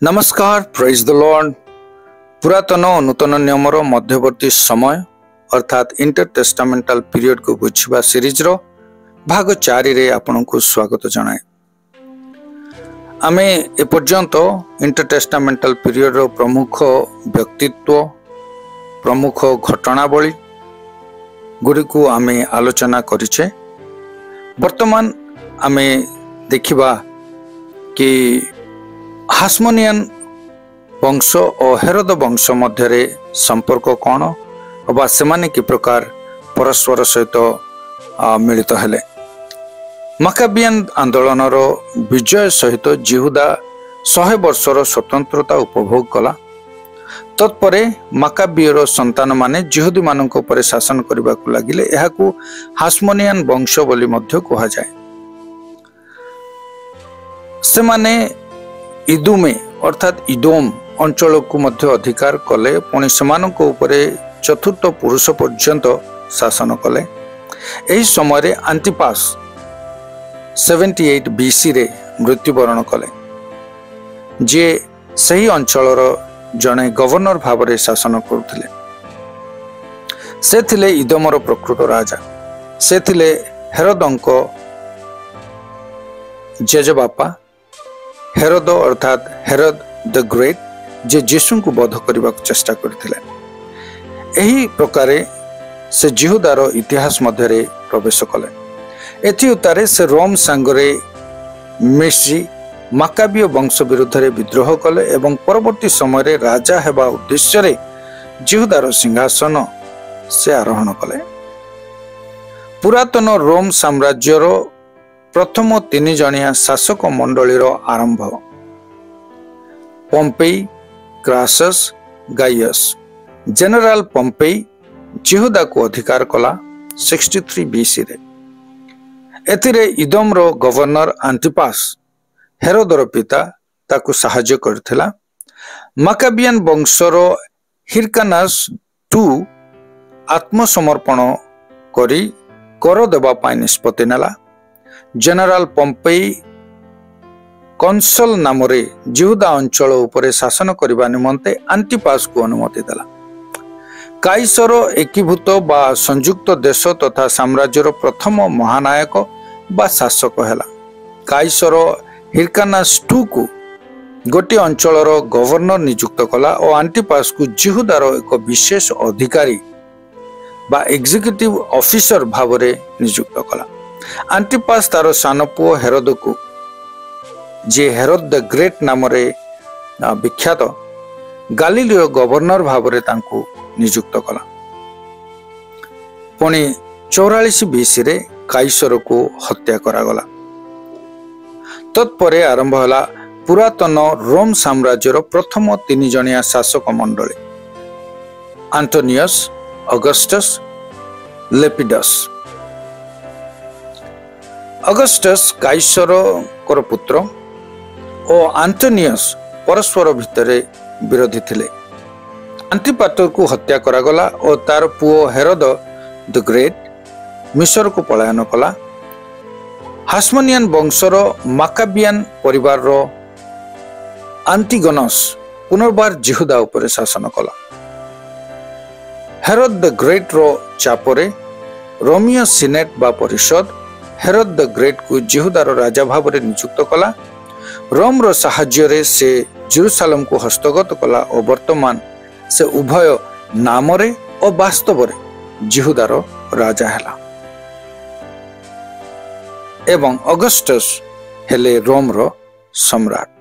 नमस्कार, praise the Lord. पुरातन और नूतन नियमर मध्यवर्ती समय अर्थात इंटरटेस्टामेंटल पीरियड को बुझा सीरीज रो भाग 4 रे आपन को स्वागत जनाए। आमे एपर्यंत इंटरटेस्टामेंटल पीरियड रो प्रमुख व्यक्तित्व प्रमुख घटनावली गुड़ी को आमे आलोचना करिछे। वर्तमान आमे देखिबा कि हास्मोनियन वंश और हेरोद वंश मध्य संपर्क कौन और से कि प्रकार परस्पर सहित मिलित हेले। मकाबियन आंदोलन विजय सहित जिहुदा 100 वर्षर स्वतंत्रता उपभोग कला। तत्परे मकाबियर संतान माने जिहुदी मानक ऊपर शासन करने को लगिले। एहाकू हास्मोनियन वंश बोली मध्य कहा जाए। से माने इदुमे अर्थात इदोम अंचल को मध्य अधिकार कले। पुणी सेमानक उपरे चतुर्थ पुरुष पर्यंत शासन कले। एही समय रे आंटिपास 78 BC रे मृत्युवरण कले, जे सही अंचलर जने गवर्नर भावरे शासन करुथिले। से थिले इदोमर प्रकृत राजा। से थिले हेरोदंक जेजेबापा हेरोद अर्थात हेरोद द ग्रेट, जे यीशु को वध करने को चेष्टा करथिले। एही प्रकारे से जिहुदार इतिहास मध्य प्रवेश कले। एथि उतारे से रोम सांगरे मिश्री मकाबीय वंश विरुद्ध रे विद्रोह कले एवं परवर्ती समय रे राजा हेबा उद्देश्य रे जिहुदार सिंहासन से आरोहण कले। पुरातन रोम साम्राज्यर प्रथम 3 जणिया शासक मंडलीर आरंभ पोम्पेई, क्रासस, गाइयस। जनरल पोम्पेई जिहुदा को अधिकार कला 63 BC रे। एथिरे इदोम रो गवर्नर आंटिपास हेरोदर पिता ताकू सहाय्य करथिला। मकाबियन वंशर हिरकानास II आत्मसमर्पण करी कर देबा पाई निष्पत्ति नेला। जनरल पोम्पेई कौंसल नाम जिहुदा अंचल उपरे शासन करने निमंते आंटिपास को अनुमति देला। काइसर एकीभूत बा संयुक्त देश तथा साम्राज्यर प्रथम महानायक बा शासक हैला। काइसर हिरकानास II को गोटे अंचलर गवर्नर नियुक्त कला और आंटिपास को जिहुदार एक विशेष अधिकारी बा एग्जीक्यूटिव ऑफिसर भावरे नियुक्त कला। आंटिपास तार सान पुओ हेरोद को, जे हेरोद द ग्रेट नाम विख्यात, गालिलियो गवर्नर भावरे तांको नियुक्त कला। पुणी 44 BC रे काइसर को हत्या करागला। तत्परे आरंभ होला पुरातन रोम साम्राज्यर प्रथम 3 जणिया शासक मंडली आंटोनियस, अगस्टस, लेपिडस। अगस्टस काइसर कर पुत्र और आंटोनियस परस्पर भितर विरोधी थिले। आंटिपाटर को हत्या करागला और तार पुओ हेरोद द ग्रेट मिस्र को पलायन कला। हास्मोनियन वंशर मकाबियन परिवार रो आंटिगोनस पुनर्बार जिहुदा उपरे शासन कला। हेरोद द ग्रेट रो चापरे रोमियो सिनेट बा परिषद हेरोद द ग्रेट को जिहुदार राजा भावरे नियुक्त कला। रोम रो साहाय्य रे से जेरूसलम को हस्तगत कला और वर्तमान से उभय नामरे और वास्तव रे जिहुदार राजा हैला एवं अगस्टस हेले रोम रो सम्राट।